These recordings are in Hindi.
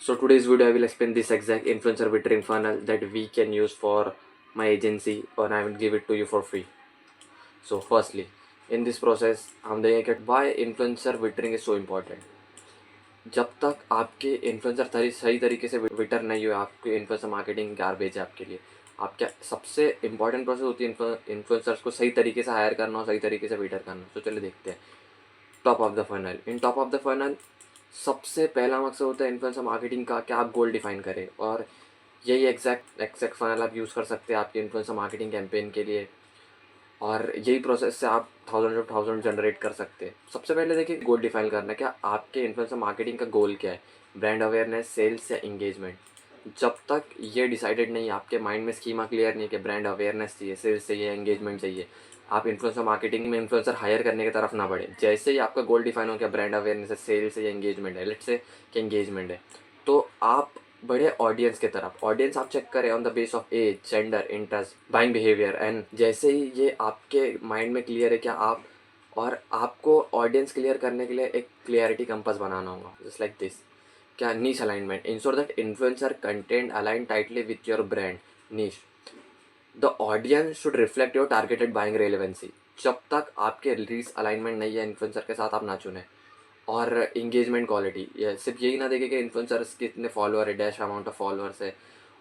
So today's video I will explain this exact influencer filtering funnel that we can use for my agency, or I will give it to you for free. So firstly, in this process हम देखेंगे कि why influencer filtering is so important. जब तक आपके इन्फ्लुएंसर सही तरीके से विटर नहीं हुए, आपके इन्फ्लुएंसर मार्केटिंग गार्बेज है आपके लिए. आपका सबसे इंपॉर्टेंट प्रोसेस होती है इन्फ्लुएंसर्स को सही तरीके से हायर करना और सही तरीके से विटर करना. तो चलिए देखते हैं. Top of the funnel. In top of the funnel सबसे पहला मकसद होता है इन्फ्लुएंसर मार्केटिंग का, क्या आप गोल डिफाइन करें, और यही एग्जैक्ट फनल आप यूज़ कर सकते हैं आपके इन्फ्लुएंसर मार्केटिंग कैंपेन के लिए. और यही प्रोसेस से आप थाउजेंड जनरेट कर सकते हैं. सबसे पहले देखिए, गोल डिफाइन करना है. क्या आपके इन्फ्लुएंसर मार्केटिंग का गोल क्या है, ब्रांड अवेयरनेस, सेल्स या इंगेजमेंट. जब तक ये डिसाइडेड नहीं है, आपके माइंड में स्कीमा क्लियर नहीं है कि ब्रांड अवेयरनेस चाहिए, सेल्स चाहिए, एंगेजमेंट चाहिए, आप इन्फ्लुएंसर मार्केटिंग में इन्फ्लुएंसर हायर करने की तरफ ना बढ़े. जैसे ही आपका गोल डिफाइन हो गया, ब्रांड अवेयरनेस है, सेल्स है या एंगेजमेंट है, लेट्स से कि एंगेजमेंट है, तो आप बड़े ऑडियंस की तरफ. ऑडियंस आप चेक करें on the base of age, gender, interest, buying behaviour. And जैसे ही ये आपके माइंड में क्लियर है क्या आप, और आपको ऑडियंस क्लियर करने के लिए एक क्लियरिटी कंपास बनाना होगा, जस्ट लाइक दिस. क्या niche alignment. Ensure that influencer content align tightly with your brand niche. The audience should reflect your targeted buying relevancy. जब तक आपके रीच अलाइनमेंट नहीं है इन्फ्लुएंसर के साथ, आप ना चुने. और इंगेजमेंट क्वालिटी, ये सिर्फ यही ना देखे कि इन्फ्लुएंसर्स कितने फॉलोअर है, डैश अमाउंट ऑफ फॉलोअर्स है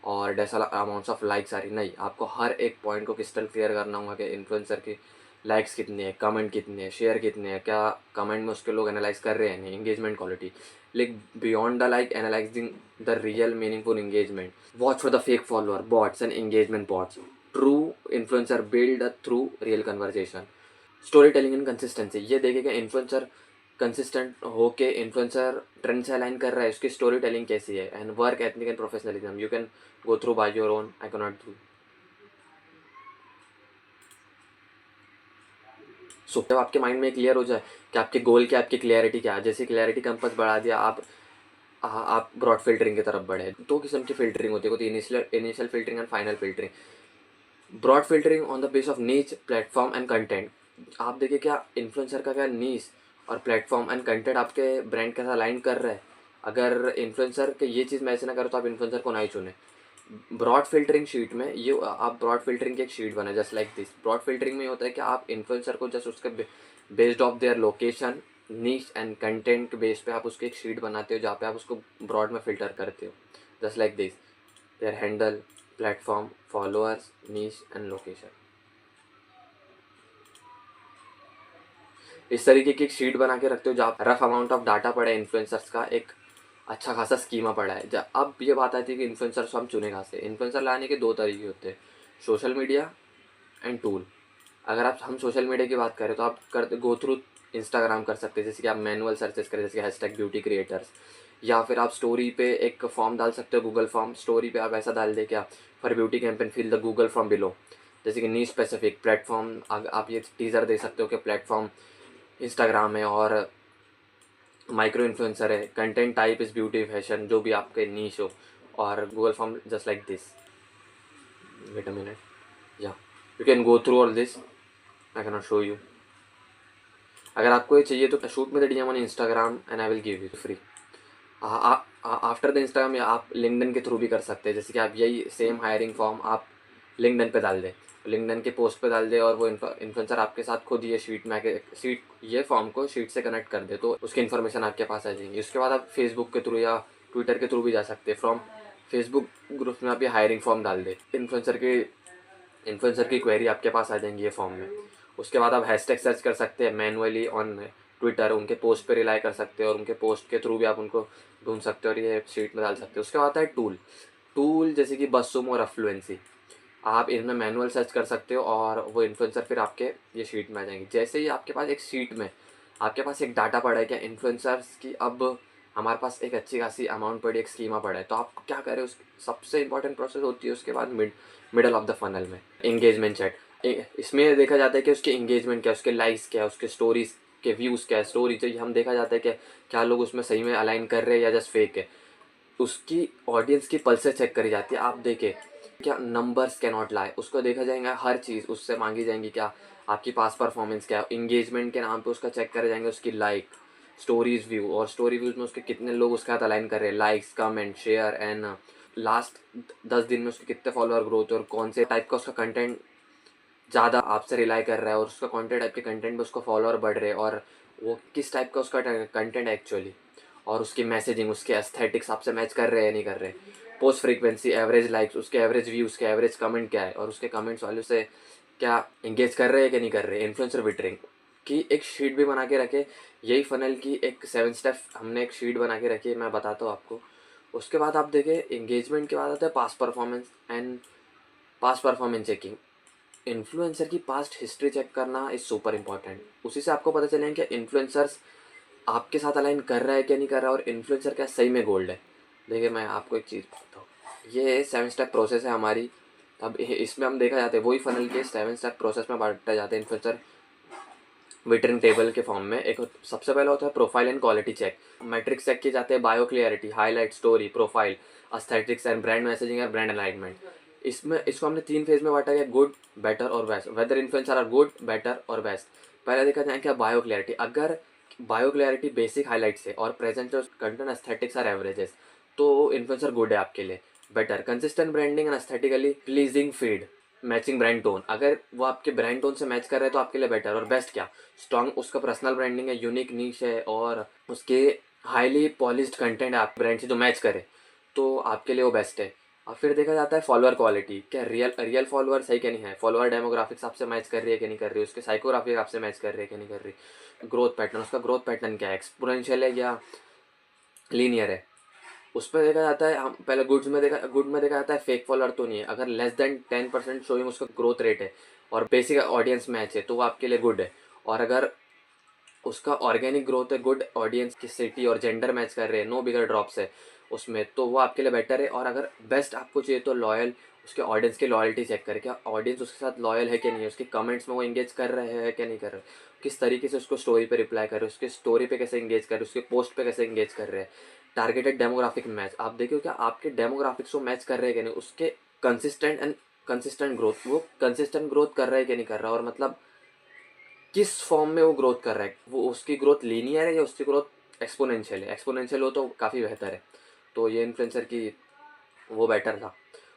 और डैश अमाउंट्स ऑफ लाइक्स आ रही. नहीं, आपको हर एक पॉइंट को क्रिस्टल क्लियर करना होगा कि इन्फ्लुएंसर की लाइक्स कितने हैं, कमेंट कितने हैं, शेयर कितने हैं, क्या कमेंट में उसके लोग एनालाइज कर रहे हैं नहीं. Engagement quality, like beyond the like analysing the real meaningful engagement. Watch for the fake follower, bots and engagement bots. True influencer build through real conversation. Story telling and consistency. ये देखेगा इन्फ्लुएंसर कंसिस्टेंट होके इन्फ्लुएंसर ट्रेंड से अलाइन कर रहा है, उसकी स्टोरी टेलिंग कैसी है. And work ethic and professionalism, you can go through by your own, I can not do. So जब आपके माइंड में क्लियर हो जाए कि आपके गोल क्या, आपकी क्लियरिटी क्या है, जैसे क्लियरिटी कंपास बढ़ा दिया आप ब्रॉड फिल्टरिंग की तरफ बढ़े. दो किस्म की फिल्टरिंग होती है, होती है initial filtering and final filtering. Broad filtering on the base of niche, platform and content. आप देखिए क्या इन्फ्लुएंसर का क्या नीच और प्लेटफॉर्म एंड कंटेंट आपके ब्रांड के साथ अलाइन कर रहा है. अगर इन्फ्लुएंसर के ये चीज़ मैच ना करो तो आप इन्फ्लुएंसर को नहीं चुने. ब्रॉड फिल्टरिंग शीट में ये आप ब्रॉड फिल्टरिंग की एक शीट बनाए just like this. Broad filtering में होता है कि आप इन्फ्लुएंसर को जस्ट उसके based off their location, niche and content के बेस पे आप उसकी एक शीट बनाते हो जहाँ पे आप उसको ब्रॉड में फिल्टर करते हो, just like this. Their handle, platform, followers, niche and location. इस तरीके की एक शीट बना के रखते हो जहाँ रफ अमाउंट ऑफ डाटा पड़ा है इन्फ्लुएंसर्स का, एक अच्छा खासा स्कीमा पड़ा है. अब ये बात आती है कि इन्फ्लुएंसर्स हम चुने कहाँ से. इन्फ्लुएंसर लाने के दो तरीके होते हैं, सोशल मीडिया एंड टूल. अगर आप हम सोशल मीडिया की बात करें तो आप करते गो थ्रू इंस्टाग्राम कर सकते हैं, जैसे कि आप मैनुअल सर्चेस करें, जैसे हैशटैग ब्यूटी क्रिएटर्स. या फिर आप स्टोरी पे एक फॉर्म डाल सकते हो, गूगल फॉर्म. स्टोरी पे आप ऐसा डाल दे क्या, for beauty campaign fill the Google form below. जैसे कि नी स्पेसिफिक प्लेटफॉर्म, आप ये टीजर दे सकते हो कि प्लेटफॉर्म इंस्टाग्राम है और माइक्रो इन्फ्लुएंसर है, content type is beauty fashion, जो भी आपके नीश हो. और Google form just like this. Wait a minute, या you can go through all this, I can not show you. अगर आपको ये चाहिए तो shoot me the DM on Instagram and I will give you free. After the Instagram या आप लिंक्डइन के थ्रू भी कर सकते हैं. जैसे कि आप यही सेम हायरिंग फॉर्म आप लिंक्डइन पे डाल दें, लिंक्डइन के पोस्ट पे डाल दे, और वो इन्फ्लुएंसर आपके साथ खुद ये शीट में आके शीट ये फॉर्म को शीट से कनेक्ट कर दे, तो उसकी इन्फॉर्मेशन आपके पास आ जाएगी. उसके बाद आप फेसबुक के थ्रू या ट्विटर के थ्रू भी जा सकते हैं. फ्रॉम फेसबुक ग्रुप में आप ये हायरिंग फॉर्म डाल दे, इन्फ्लुएंसर की क्वेरी आपके पास आ जाएंगी ये फॉर्म में. उसके बाद आप हैशटैग सर्च कर सकते हैं मैनुअली ऑन ट्विटर, उनके पोस्ट पे रिलाई कर सकते हो और उनके पोस्ट के थ्रू भी आप उनको ढूंढ सकते हो और ये शीट में डाल सकते हो. उसके बाद आता है टूल. टूल जैसे कि बसुम और अफ्लुएंसी, आप इनमें मैनुअल सर्च कर सकते हो और वो इन्फ्लुएंसर फिर आपके ये शीट में आ जाएंगे. जैसे ही आपके पास एक शीट में आपके पास एक डाटा पड़ा है क्या इन्फ्लुएंसर्स की, अब हमारे पास एक अच्छी खासी अमाउंट पड़ी, एक स्कीमा पड़ा है, तो आप क्या करें, उस सबसे इंपॉर्टेंट प्रोसेस होती है उसके बाद मिडल ऑफ द फनल में एंगेजमेंट चैट. इसमें देखा जाता है कि उसके एंगेजमेंट क्या है, उसके लाइक्स क्या है, उसके स्टोरीज के व्यूज़ क्या है. स्टोरी चाहिए हम देखा जाता है कि क्या लोग उसमें सही में अलाइन कर रहे हैं या जस्ट फेक है. उसकी ऑडियंस की पल्सेस चेक करी जाती है. आप देखें क्या नंबर्स कैन नॉट लाई, उसको देखा जाएगा, हर चीज़ उससे मांगी जाएंगी. क्या आपकी पास परफॉर्मेंस क्या है, इंगेजमेंट के नाम पे उसका चेक करे जाएंगे, उसकी लाइक, स्टोरीज व्यू, और स्टोरी व्यूज़ में उसके कितने लोग उसके साथ अलाइन कर रहे हैं, likes, comment, share and last 10 दिन में उसके कितने फॉलोअर ग्रोथ है, और कौन से टाइप का उसका कंटेंट ज़्यादा आपसे रिलाई कर रहा है, और उसका कॉन्टेंट टाइप के कंटेंट में उसको फॉलोअर बढ़ रहे हैं, और वो किस टाइप का उसका कंटेंट है एक्चुअली, और उसकी मैसेजिंग, उसके एस्थेटिक्स आपसे मैच कर रहे हैं या नहीं कर रहे, पोस्ट फ्रीक्वेंसी, एवरेज लाइक्स, उसके एवरेज व्यू, उसके एवरेज कमेंट क्या है, और उसके कमेंट्स वाले से क्या इंगेज कर रहे हैं कि नहीं कर रहे। इन्फ्लुएंसर विटरिंग की एक शीट भी बना के रखे, यही फनल की एक 7 स्टेप हमने एक शीट बना के रखी है, मैं बताता हूँ आपको। उसके बाद आप देखें एंगेजमेंट के बाद आता है past performance and past performance checking. Influencer की पास्ट हिस्ट्री चेक करना इज सुपर इंपॉर्टेंट। उसी से आपको पता चलेगा कि इन्फ्लुएंसर्स आपके साथ अलाइन कर रहा है क्या नहीं कर रहा, और इन्फ्लुएंसर क्या सही में गोल्ड है। देखिए मैं आपको एक चीज़ बताता हूँ, ये 7 स्टेप प्रोसेस है हमारी। अब इसमें हम देखा जाते हैं वही फनल के 7 स्टेप प्रोसेस में बांटा जाते हैं इन्फ्लुएंसर विटरिंग टेबल के फॉर्म में। एक सबसे पहला होता है profile and quality check. Metrics check किए जाते हैं bio clarity, highlight, story, profile, aesthetics and brand messaging and brand alignment. इसमें इसको हमने 3 फेज में बांटा गया, गुड, बेटर और best. Whether influencer are good, better और बेस्ट। पहले देखा जाए क्या बायो क्लियरिटी, अगर बायो क्लियरिटी बेसिक हाईलाइट्स है और present content aesthetics are averages, तो इन्फ्लुएंसर गुड है आपके लिए। Better, consistent branding and aesthetically pleasing feed, matching brand tone, अगर वो आपके ब्रांड टोन से मैच कर रहे हैं तो आपके लिए बेटर। और बेस्ट क्या, स्ट्रॉन्ग उसका पर्सनल ब्रांडिंग है, यूनिक नीश है, और उसके हाईली पॉलिश्ड कंटेंट है आप ब्रांड से जो मैच करे, तो आपके लिए वो बेस्ट है। और फिर देखा जाता है फॉलोअर क्वालिटी, क्या रियल रियल फॉलोअर सही क्या नहीं है, फॉलोअर डेमोग्राफिक्स आपसे मैच कर रही है कि नहीं कर रही, उसके साइकोग्राफी आपसे मैच कर रही है कि नहीं कर रही, ग्रोथ पैटर्न, उसका ग्रोथ पैटर्न क्या है, एक्सपोनेंशियल है या लीनियर है। उस पर देखा जाता है, हम पहले गुड में देखा जाता है फेक फॉलोअर तो नहीं है, अगर लेस देन 10% शोइंग उसका ग्रोथ रेट है और बेसिक ऑडियंस मैच है तो वो आपके लिए गुड है। और अगर उसका ऑर्गेनिक ग्रोथ है, गुड ऑडियंस की सिटी और जेंडर मैच कर रहे हैं, नो बिगर ड्रॉप्स है उसमें, तो वो आपके लिए बेटर है। और अगर बेस्ट आपको चाहिए तो लॉयल, उसके ऑडियंस की लॉयल्टी चेक करें, क्या ऑडियंस उसके साथ लॉयल है कि नहीं है, उसके कमेंट्स में वो इंगेज कर रहे हैं कि नहीं कर रहे, किस तरीके से उसको स्टोरी पे रिप्लाई कर रहे हैं, उसके स्टोरी पे कैसे इंगेज कर रहे हैं, उसके पोस्ट पे कैसे इंगेज कर रहे हैं। टारगेटेड डेमोग्राफिक मैच, आप देखिए क्या आपके डेमोग्राफिक्स को मैच कर रहे हैं कि नहीं, उसके कंसिस्टेंट ग्रोथ, वो कंसिस्टेंट ग्रोथ कर रहा है कि नहीं कर रहा, और मतलब किस फॉर्म में वो ग्रोथ कर रहा है, वो उसकी ग्रोथ लीनियर है या उसकी ग्रोथ एक्सपोनेंशियल है। एक्सपोनेंशियल हो तो काफ़ी बेहतर है, तो ये इन्फ्लुएंसर की वो बेटर था।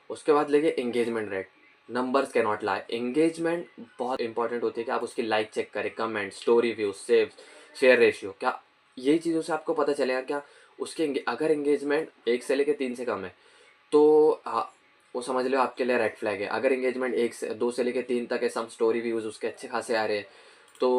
उसके बाद लेके engagement rate, numbers can not lie. Engagement बहुत इंपॉर्टेंट होती है कि आप उसकी लाइक चेक करें, comment, story view, save, share ratio, क्या यही चीज़ों से आपको पता चलेगा क्या उसके अगर एंगेजमेंट 1 से लेके 3 से कम है तो वो समझ लो आपके लिए रेड फ्लैग है। अगर एंगेजमेंट 2 से लेके 3 तक है, सम स्टोरी व्यूज़ उसके अच्छे खासे आ रहे हैं, तो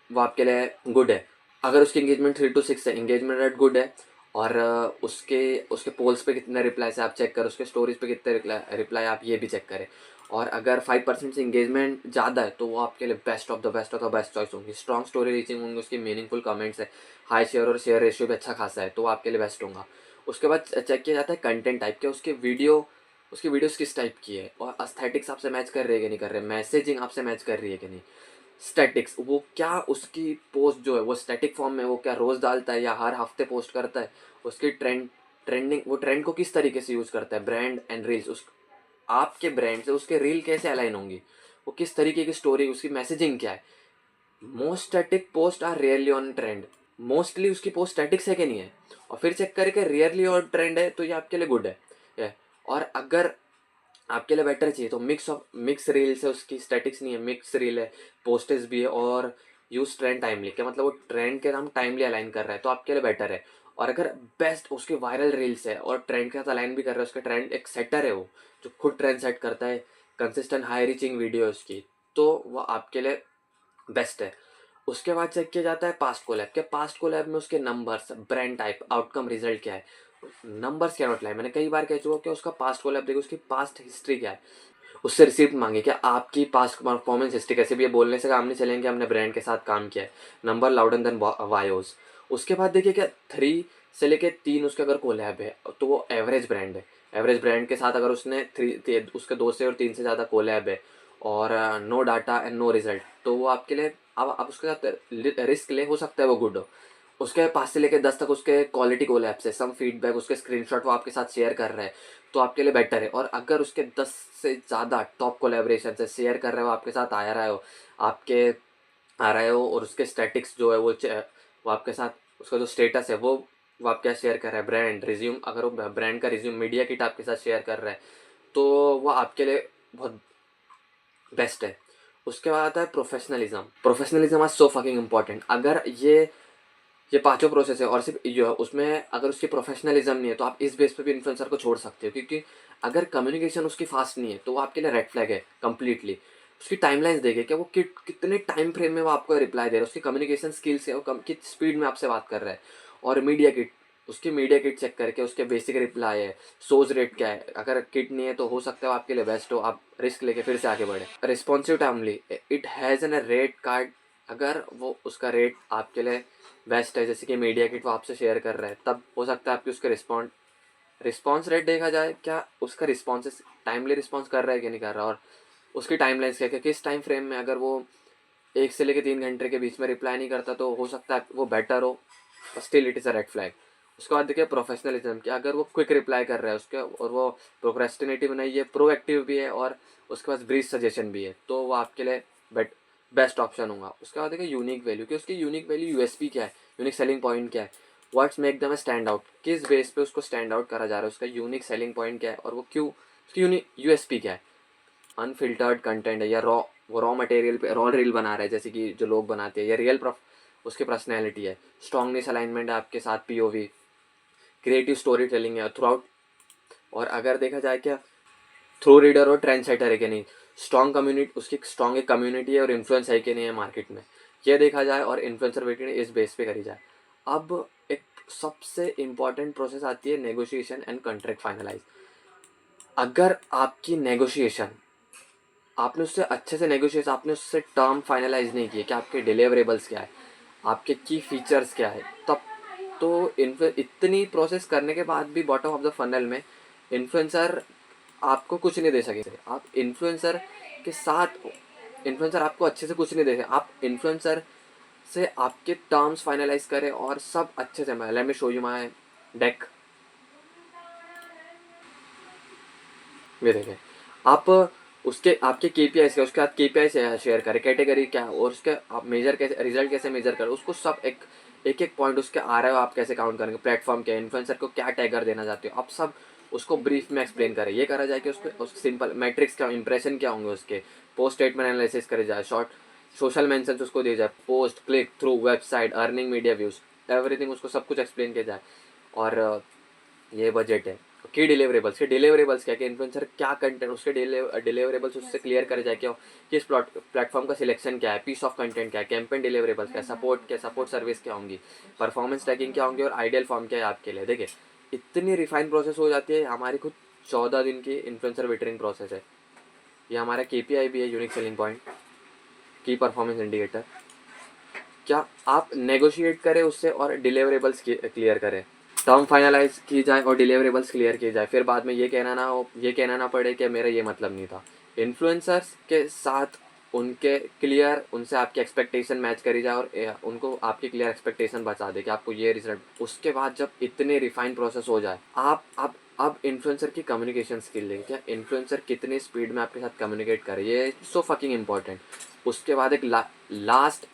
वो आपके लिए गुड है। अगर उसकी एंगेजमेंट 3 to 6 है, एंगेजमेंट रेट गुड है, और उसके उसके पोल्स पे कितने रिप्लाई से आप चेक करें, उसके स्टोरीज पे कितने रिप्लाई आप ये भी चेक करें। और अगर 5% से इंगेजमेंट ज़्यादा है तो वो आपके लिए best of the best choice होंगी। स्ट्रॉन्ग स्टोरी रीचिंग होंगी, उसकी मीनिंगफुल कमेंट्स है, हाई शेयर और शेयर रेशियो भी अच्छा खासा है, तो वो आपके लिए बेस्ट होगा। उसके बाद चेक किया जाता है कंटेंट टाइप के, उसकी वीडियोस किस टाइप की है, और एस्थेटिक्स आपसे मैच कर रही है कि नहीं कर रहे, मैसेजिंग आपसे मैच कर रही है कि नहीं, स्टैटिक्स, वो क्या उसकी पोस्ट जो है वो स्टैटिक फॉर्म में, वो क्या रोज़ डालता है या हर हफ्ते पोस्ट करता है, उसकी ट्रेंडिंग, वो ट्रेंड को किस तरीके से यूज़ करता है, ब्रांड एंड रील्स, उस आपके ब्रांड से उसके रील कैसे अलाइन होंगी, वो किस तरीके की स्टोरी, उसकी मैसेजिंग क्या है। Most static post are rarely on trend, mostly उसकी पोस्ट स्टैटिक्स है कि नहीं है, और फिर चेक करके रेयरली ऑन ट्रेंड है तो ये आपके लिए गुड है। और अगर आपके लिए बेटर चाहिए तो मिक्स रील्स है, उसकी स्टैटिक्स नहीं है, मिक्स रील है, पोस्टेज भी है, और यूज ट्रेंड टाइमली, क्या मतलब वो ट्रेंड के नाम टाइमली अलाइन कर रहा है, तो आपके लिए बेटर है। और अगर बेस्ट उसके वायरल रील्स है और ट्रेंड के साथ अलाइन भी कर रहा है, उसका ट्रेंड एक सेटर है, वो जो खुद ट्रेंड सेट करता है, कंसिस्टेंट हाई रीचिंग वीडियो है उसकी, तो वो आपके लिए बेस्ट है। उसके बाद चेक किया जाता है पास्ट कोलैब, के पास्ट कोलैब में उसके numbers, brand type, outcome, result क्या है। नंबर्स क्या नोट लाए, मैंने कई बार कह चुका कि उसका पास्ट कोलैब देखो, उसकी पास्ट हिस्ट्री क्या है, उससे रिसिप्ट मांगे, क्या आपकी पास्ट परफॉर्मेंस हिस्ट्री कैसे भी, ये बोलने से काम नहीं चलेंगे हमने ब्रांड के साथ काम किया है, नंबर लाउडर देन वायोस। उसके बाद देखिए क्या 3 से लेके 3 उसके अगर कोलैब है तो वो एवरेज ब्रांड है। एवरेज ब्रांड के साथ अगर उसने उसके 2 से और 3 से ज़्यादा कोलैब है और no data and no result, तो वो आपके लिए, अब आप उसके साथ रिस्क ले, हो सकता है वो गुड हो। उसके 5 से लेके 10 तक उसके क्वालिटी कोलैप्स है, सम फीडबैक, उसके स्क्रीनशॉट वो आपके साथ शेयर कर रहे हैं, तो आपके लिए बेटर है। और अगर उसके 10 से ज़्यादा टॉप कोलैबोरेशन से शेयर कर रहे हो, आपके साथ आ रहे हो, आपके आ रहे हो, और उसके स्टैटिक्स जो है वो आपके साथ उसका जो स्टेटस है वो आप क्या शेयर कर रहा है, ब्रांड रिज्यूम, अगर वो ब्रांड का रिज्यूम मीडिया किट आपके साथ शेयर कर रहा है तो वो आपके लिए बहुत बेस्ट है। उसके बाद आता है प्रोफेशनलिज्म। प्रोफेशनलिज्म आज सो फकिंग इम्पॉर्टेंट। अगर ये पांचों प्रोसेस है और सिर्फ जो उसमें अगर उसकी प्रोफेशनलिज्म नहीं है तो आप इस बेस पे भी इन्फ्लुएंसर को छोड़ सकते हो, क्योंकि अगर कम्युनिकेशन उसकी फास्ट नहीं है तो वो आपके लिए रेड फ्लैग है कम्प्लीटली। उसकी टाइमलाइंस देखे क्या वो कितने टाइम फ्रेम में वो आपको रिप्लाई दे रहा है, उसकी कम्युनिकेशन स्किल्स है, वो किस स्पीड में आपसे बात कर रहा है। और मीडिया किट, उसकी मीडिया किट चेक करके उसके बेसिक रिप्लाई है, सोज रेट क्या है, अगर किट नहीं है तो हो सकता है वो आपके लिए बेस्ट हो, आप रिस्क लेके फिर से आगे बढ़े। Responsive timely, it has an rate card, अगर वो उसका रेट आपके लिए बेस्ट है, जैसे कि मीडिया किट वो आपसे शेयर कर रहा है, तब हो सकता है आपकी उसके रिस्पॉन्स रेट देखा जाए, क्या उसका रिस्पॉन्स टाइमली रिस्पॉन्स कर रहा है कि नहीं कर रहा, और उसकी टाइमलाइंस क्या, किस टाइम फ्रेम में, अगर वो 1 से लेकर 3 घंटे के बीच में रिप्लाई नहीं करता तो हो सकता है वो बेटर हो, still it is a red flag. उसके बाद देखिए प्रोफेशनलिज्म, कि अगर वो क्विक रिप्लाई कर रहा है उसके, और वो प्रोक्रेस्टिनेटिव नहीं है, प्रोएक्टिव भी है, और उसके पास ब्रीफ सजेशन भी है, तो वो आपके लिए बेस्ट ऑप्शन होगा। उसके बाद देखिए यूनिक वैल्यू, कि उसकी यूनिक वैल्यू यूएसपी क्या है, यूनिक सेलिंग पॉइंट क्या है, what's make them stand out, किस बेस पे उसको स्टैंड आउट करा जा रहा है, उसका यूनिक सेलिंग पॉइंट क्या है, और वो क्यों, उसकी यूनिक यूएसपी क्या है। अनफिल्टर्ड कंटेंट है, या रॉ मटेरियल पे रॉ रील बना रहा है जैसे कि जो लोग बनाते हैं, या रियल उसकी पर्सनैलिटी है, स्ट्रॉन्गनेस अलाइनमेंट है आपके साथ, पीओवी, क्रिएटिव स्टोरी टेलिंग है थ्रू आउट, और अगर देखा जाए क्या थ्रू रीडर और ट्रेंड सेटर है कि नहीं, स्ट्रॉन्ग कम्युनिटी, उसकी स्ट्रॉन्ग एक कम्युनिटी है और इन्फ्लुएंस है कि नहीं है मार्केट में, ये देखा जाए, और इन्फ्लुएंसर वेटिंग इस बेस पे करी जाए। अब एक सबसे इम्पॉर्टेंट प्रोसेस आती है नेगोशिएशन एंड कॉन्ट्रैक्ट फाइनलाइज। अगर आपकी नेगोशिएशन, आपने उससे अच्छे से नेगोशिएट, आपने उससे टर्म फाइनलाइज नहीं किए कि आपके डिलीवरेबल्स क्या है, आपके की फीचर्स क्या है, तब तो इतनी प्रोसेस करने के बाद भी बॉटम ऑफ द फनल में इन्फ्लुएंसर आपको कुछ नहीं दे सकेंगे। आप इन्फ्लुएंसर के साथ, इन्फ्लुएंसर आपको अच्छे से कुछ नहीं दे सके, आप इन्फ्लुएंसर से आपके टर्म्स फाइनलाइज करें और सब अच्छे से, मैं let me show you my deck. ये देखें आप, उसके आपके केपीआई क्या, उसके बाद केपीआई से शेयर करें, कैटेगरी क्या है, और उसके आप मेजर कैसे, रिजल्ट कैसे मेजर करें उसको, सब एक पॉइंट उसके आ रहा है, आप कैसे काउंट करेंगे, प्लेटफॉर्म क्या है, इन्फ्लुएंसर को क्या टैगर देना चाहते हो, आप सब उसको ब्रीफ में एक्सप्लेन करें। ये करा जाए कि उसको सिंपल मैट्रिक्स क्या, इंप्रेशन क्या होंगे उसके, पोस्ट स्टेटमेंट एनालिसिस करे जाए, शॉर्ट सोशल मेंशंस उसको दिए जाए, post click through website earning media views, everything उसको सब कुछ एक्सप्लेन किया जाए। और ये बजट है, की डिलीवरेबल्स, के डिलीवरेबल्स क्या, कि इन्फ्लुएंसर क्या कंटेंट, उसके डिलीवरेबल्स उससे क्लियर करे जाए, क्या किस प्लेटफॉर्म का सिलेक्शन क्या है, पीस ऑफ कंटेंट क्या है, कैंपेन डिलीवरेबल्स क्या, सपोर्ट सर्विस क्या होंगी, परफॉर्मेंस ट्रैकिंग क्या होंगी, और आइडियल फॉर्म क्या है आपके लिए। देखिए इतनी रिफाइंड प्रोसेस हो जाती है, हमारी खुद 14 दिन की इन्फ्लुएंसर वेटरिंग प्रोसेस है। ये हमारा केपीआई भी है, यूनिक सेलिंग पॉइंट, की परफॉर्मेंस इंडिकेटर। क्या आप नेगोशिएट करें उससे और डिलीवरेबल्स क्लियर करें, टर्म फाइनलाइज की जाए और डिलीवरेबल्स क्लियर किए जाए, फिर बाद में ये कहना ना पड़े कि मेरा ये मतलब नहीं था। इन्फ्लुएंसर्स के साथ उनके क्लियर, उनसे आपकी एक्सपेक्टेशन मैच करी जाए, और उनको आपकी क्लियर एक्सपेक्टेशन बता दे कि आपको ये रिजल्ट। उसके बाद जब इतने रिफाइंड प्रोसेस हो जाए, आप अब इन्फ्लुएंसर की कम्युनिकेशन स्किल देखें, क्या इन्फ्लुएंसर कितनी स्पीड में आपके साथ कम्युनिकेट करे, ये सो फकिंग इंपॉर्टेंट। उसके बाद एक लास्ट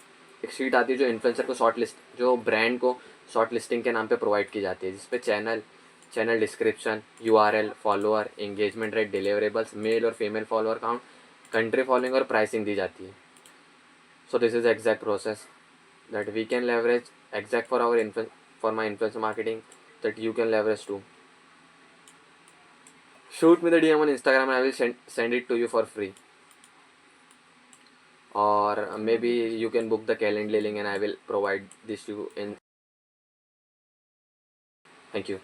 एक शीट आती है जो इन्फ्लुएंसर को शॉर्ट लिस्ट, जो ब्रांड को शॉर्ट लिस्टिंग के नाम पे प्रोवाइड की जाती है, जिसपे channel description, URL, follower, engagement rate, deliverables, male और female follower count, country following और प्राइसिंग दी जाती है। So this is exact process that we can leverage exact for my influencer marketing, that you can leverage too. Shoot me the DM on Instagram and I will send it to you for free. Or maybe you can book the Calendly link and I will provide this to you in. Thank you.